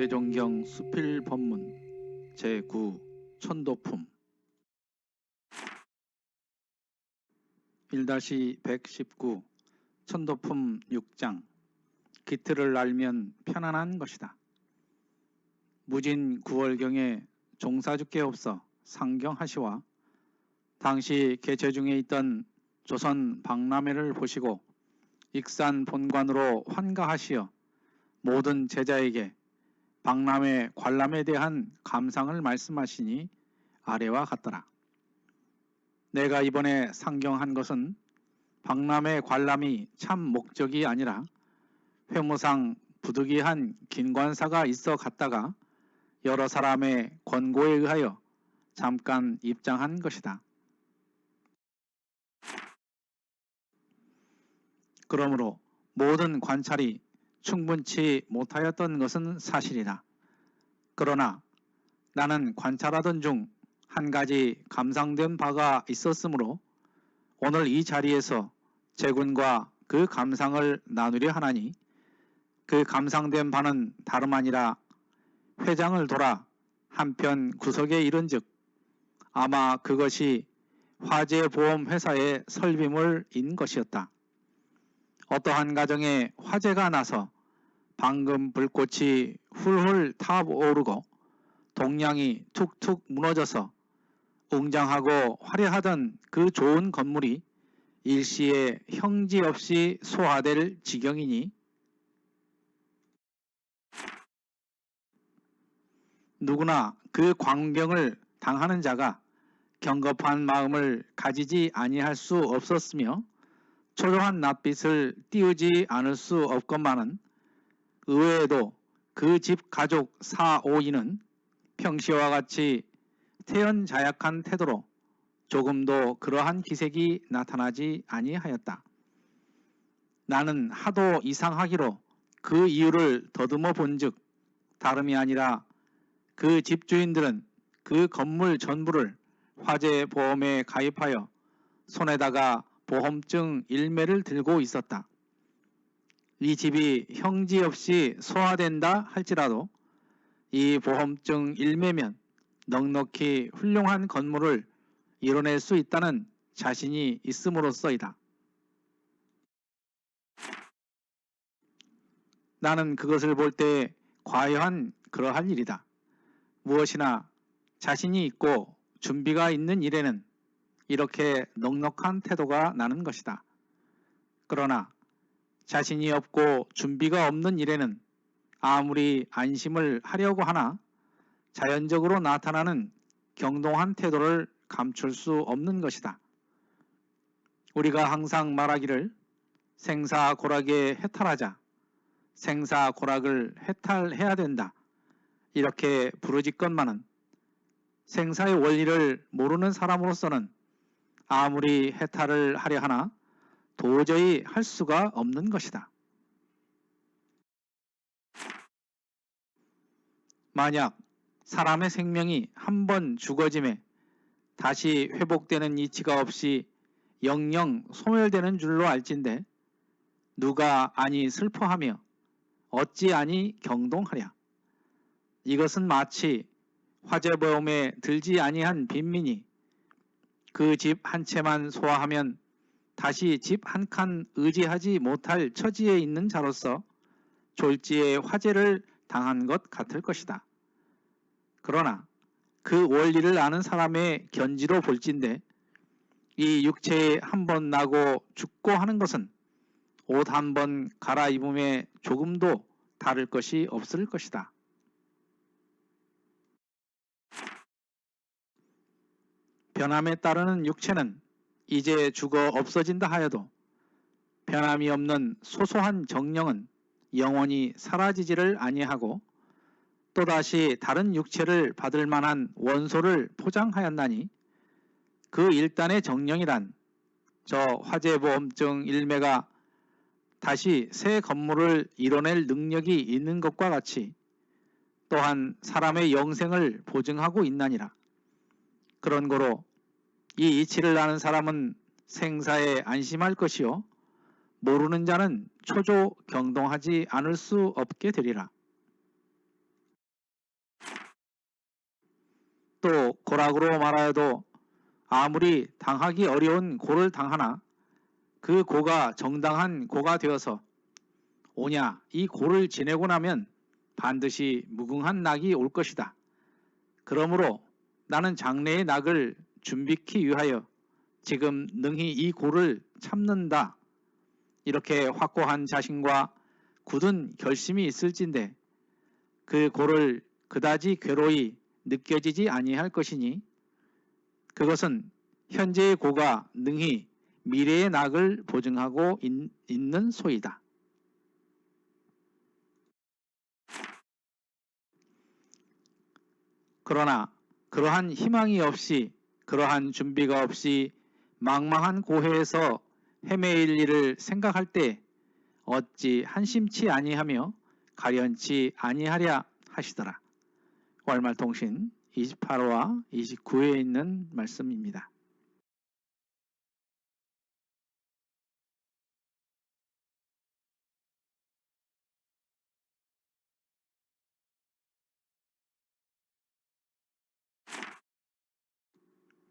대종경 수필법문 제9 천도품 1-119 천도품 6장 기틀을 알면 편안한 것이다. 무진 9월경에 종사주께 없어 상경하시와 당시 개최 중에 있던 조선 박람회를 보시고 익산 본관으로 환가하시어 모든 제자에게 박람회 관람에 대한 감상을 말씀하시니 아래와 같더라. 내가 이번에 상경한 것은 박람회 관람이 참 목적이 아니라 회무상 부득이한 긴관사가 있어 갔다가 여러 사람의 권고에 의하여 잠깐 입장한 것이다. 그러므로 모든 관찰이 충분치 못하였던 것은 사실이다. 그러나 나는 관찰하던 중 한 가지 감상된 바가 있었으므로 오늘 이 자리에서 제군과 그 감상을 나누려 하나니 그 감상된 바는 다름 아니라 회장을 돌아 한편 구석에 이른즉 아마 그것이 화재보험회사의 설비물인 것이었다. 어떠한 가정에 화재가 나서 방금 불꽃이 훌훌 타오르고 동량이 툭툭 무너져서 웅장하고 화려하던 그 좋은 건물이 일시에 형지 없이 소화될 지경이니 누구나 그 광경을 당하는 자가 경겁한 마음을 가지지 아니할 수 없었으며 초조한 낯빛을 띄우지 않을 수 없건만은 의외에도 그 집 가족 4-5인은 평시와 같이 태연자약한 태도로 조금도 그러한 기색이 나타나지 아니하였다. 나는 하도 이상하기로 그 이유를 더듬어 본즉 다름이 아니라 그 집주인들은 그 건물 전부를 화재보험에 가입하여 손에다가 보험증 일매를 들고 있었다. 이 집이 형지 없이 소화된다 할지라도 이 보험증 일매면 넉넉히 훌륭한 건물을 이뤄낼 수 있다는 자신이 있음으로써이다. 나는 그것을 볼 때 과연 그러할 일이다. 무엇이나 자신이 있고 준비가 있는 일에는 이렇게 넉넉한 태도가 나는 것이다. 그러나 자신이 없고 준비가 없는 일에는 아무리 안심을 하려고 하나 자연적으로 나타나는 경동한 태도를 감출 수 없는 것이다. 우리가 항상 말하기를 생사고락에 해탈하자, 생사고락을 해탈해야 된다 이렇게 부르짖건만은 생사의 원리를 모르는 사람으로서는 아무리 해탈을 하려 하나 도저히 할 수가 없는 것이다. 만약 사람의 생명이 한번 죽어짐에 다시 회복되는 이치가 없이 영영 소멸되는 줄로 알진대 누가 아니 슬퍼하며 어찌 아니 경동하랴. 이것은 마치 화재보험에 들지 아니한 빈민이 그 집 한 채만 소화하면 다시 집 한 칸 의지하지 못할 처지에 있는 자로서 졸지에 화재를 당한 것 같을 것이다. 그러나 그 원리를 아는 사람의 견지로 볼진대 이 육체에 한 번 나고 죽고 하는 것은 옷 한 번 갈아입음에 조금도 다를 것이 없을 것이다. 변함에 따르는 육체는 이제 죽어 없어진다 하여도 변함이 없는 소소한 정령은 영원히 사라지지를 아니하고 또다시 다른 육체를 받을 만한 원소를 포장하였나니 그 일단의 정령이란 저 화재보험증 일매가 다시 새 건물을 이뤄낼 능력이 있는 것과 같이 또한 사람의 영생을 보증하고 있나니라. 그런 고로 이 이치를 아는 사람은 생사에 안심할 것이요 모르는 자는 초조 경동하지 않을 수 없게 되리라. 또 고락으로 말하여도 아무리 당하기 어려운 고를 당하나 그 고가 정당한 고가 되어서 오냐 이 고를 지내고 나면 반드시 무궁한 낙이 올 것이다. 그러므로 나는 장래의 낙을 준비키 위하여 지금 능히 이 고를 참는다. 이렇게 확고한 자신과 굳은 결심이 있을진데 그 고를 그다지 괴로이 느껴지지 아니할 것이니 그것은 현재의 고가 능히 미래의 낙을 보증하고 있는 소이다. 그러나 그러한 희망이 없이 그러한 준비가 없이 망망한 고해에서 헤매일 일을 생각할 때 어찌 한심치 아니하며 가련치 아니하랴 하시더라. 월말통신 28호와 29회에 있는 말씀입니다.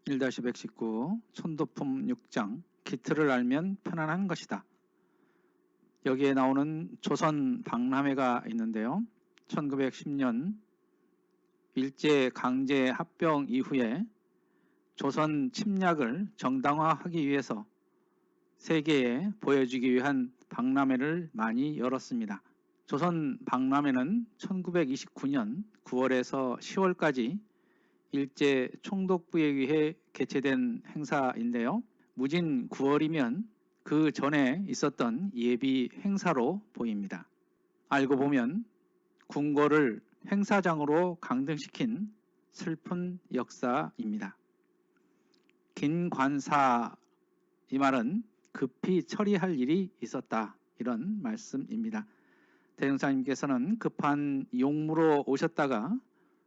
(1-119) 천도품 6장 기틀을 알면 편안한 것이다. 여기에 나오는 조선 박람회가 있는데요. 1910년 일제 강제 합병 이후에 조선 침략을 정당화하기 위해서 세계에 보여주기 위한 박람회를 많이 열었습니다. 조선 박람회는 1929년 9월에서 10월까지 일제 총독부에 의해 개최된 행사인데요. 무진 9월이면 그 전에 있었던 예비 행사로 보입니다. 알고 보면 궁궐을 행사장으로 강등시킨 슬픈 역사입니다. 긴관사 이 말은 급히 처리할 일이 있었다 이런 말씀입니다. 대종사님께서는 급한 용무로 오셨다가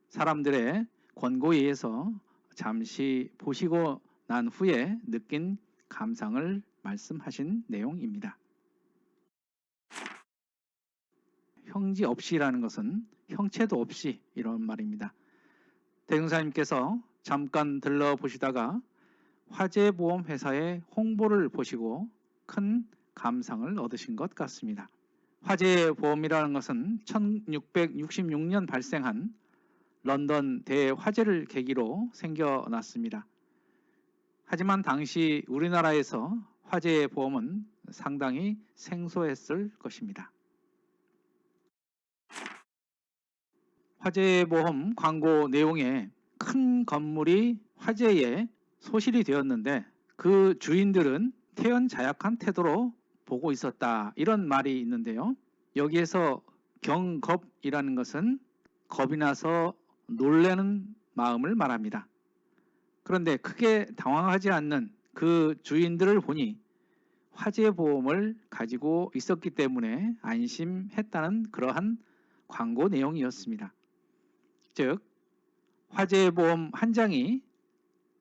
사람들의 권고에 의해서 잠시 보시고 난 후에 느낀 감상을 말씀하신 내용입니다. 형지 없이라는 것은 형체도 없이 이런 말입니다. 대종사님께서 잠깐 들러보시다가 화재보험회사의 홍보를 보시고 큰 감상을 얻으신 것 같습니다. 화재보험이라는 것은 1666년 발생한 런던 대화재를 계기로 생겨났습니다. 하지만 당시 우리나라에서 화재보험은 상당히 생소했을 것입니다. 화재보험 광고 내용에 큰 건물이 화재에 소실이 되었는데 그 주인들은 태연자약한 태도로 보고 있었다 이런 말이 있는데요. 여기에서 경겁이라는 것은 겁이 나서 놀라는 마음을 말합니다. 그런데 크게 당황하지 않는 그 주인들을 보니 화재보험을 가지고 있었기 때문에 안심했다는 그러한 광고 내용이었습니다. 즉 화재보험 한 장이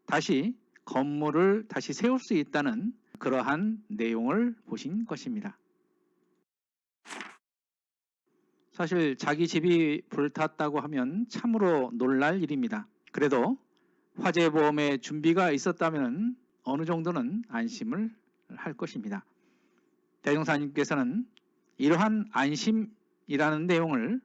다시 건물을 다시 세울 수 있다는 그러한 내용을 보신 것입니다. 사실 자기 집이 불탔다고 하면 참으로 놀랄 일입니다. 그래도 화재보험의 준비가 있었다면 어느 정도는 안심을 할 것입니다. 대종사님께서는 이러한 안심이라는 내용을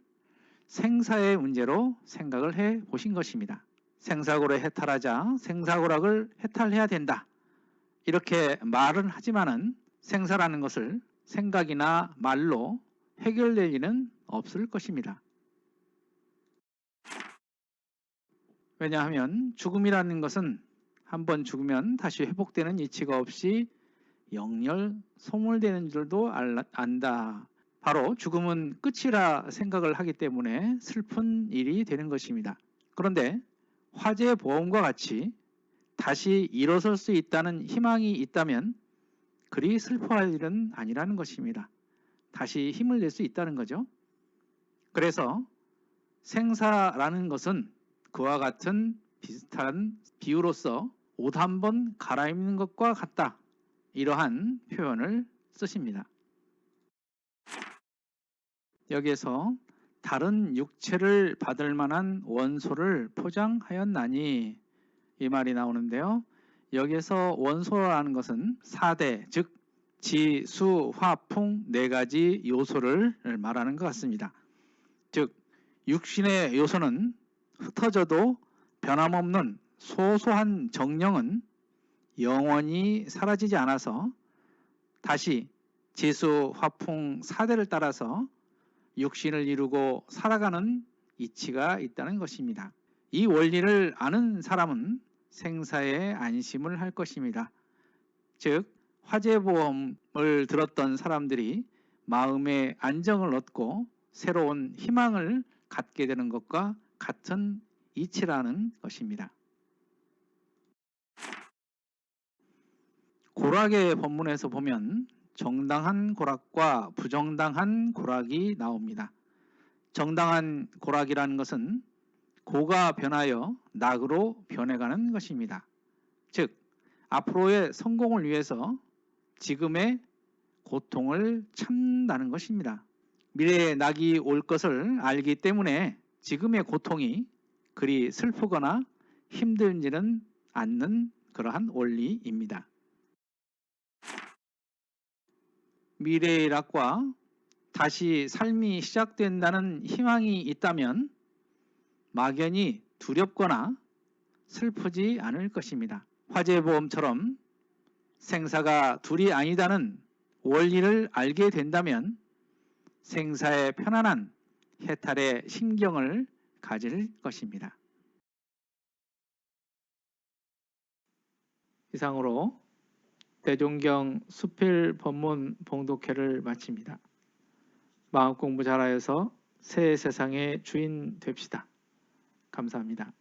생사의 문제로 생각을 해 보신 것입니다. 생사고를 해탈하자 생사고락을 해탈해야 된다. 이렇게 말은 하지만은 생사라는 것을 생각이나 말로 해결될 일은 없을 것입니다. 왜냐하면 죽음이라는 것은 한번 죽으면 다시 회복되는 이치가 없이 영영 소멸되는 줄도 안다. 바로 죽음은 끝이라 생각을 하기 때문에 슬픈 일이 되는 것입니다. 그런데 화재보험과 같이 다시 일어설 수 있다는 희망이 있다면 그리 슬퍼할 일은 아니라는 것입니다. 다시 힘을 낼 수 있다는 거죠. 그래서 생사라는 것은 그와 같은 비슷한 비유로서 옷 한 번 갈아입는 것과 같다. 이러한 표현을 쓰십니다. 여기에서 다른 육체를 받을 만한 원소를 포장하였나니 이 말이 나오는데요. 여기에서 원소라는 것은 4대 즉 지, 수, 화, 풍 4가지 요소를 말하는 것 같습니다. 즉 육신의 요소는 흩어져도 변함없는 소소한 정령은 영원히 사라지지 않아서 다시 지수, 화풍, 4대를 따라서 육신을 이루고 살아가는 이치가 있다는 것입니다. 이 원리를 아는 사람은 생사에 안심을 할 것입니다. 즉 화재보험을 들었던 사람들이 마음의 안정을 얻고 새로운 희망을 갖게 되는 것과 같은 이치라는 것입니다. 고락의 법문에서 보면 정당한 고락과 부정당한 고락이 나옵니다. 정당한 고락이라는 것은 고가 변하여 낙으로 변해가는 것입니다. 즉 앞으로의 성공을 위해서 지금의 고통을 참는다는 것입니다. 미래의 낙이 올 것을 알기 때문에 지금의 고통이 그리 슬프거나 힘들지는 않는 그러한 원리입니다. 미래의 낙과 다시 삶이 시작된다는 희망이 있다면 막연히 두렵거나 슬프지 않을 것입니다. 화재보험처럼 생사가 둘이 아니다는 원리를 알게 된다면 생사의 편안한 해탈의 심경을 가질 것입니다. 이상으로 대종경 수필 법문 봉독회를 마칩니다. 마음공부 잘하여서 새 세상의 주인 됩시다. 감사합니다.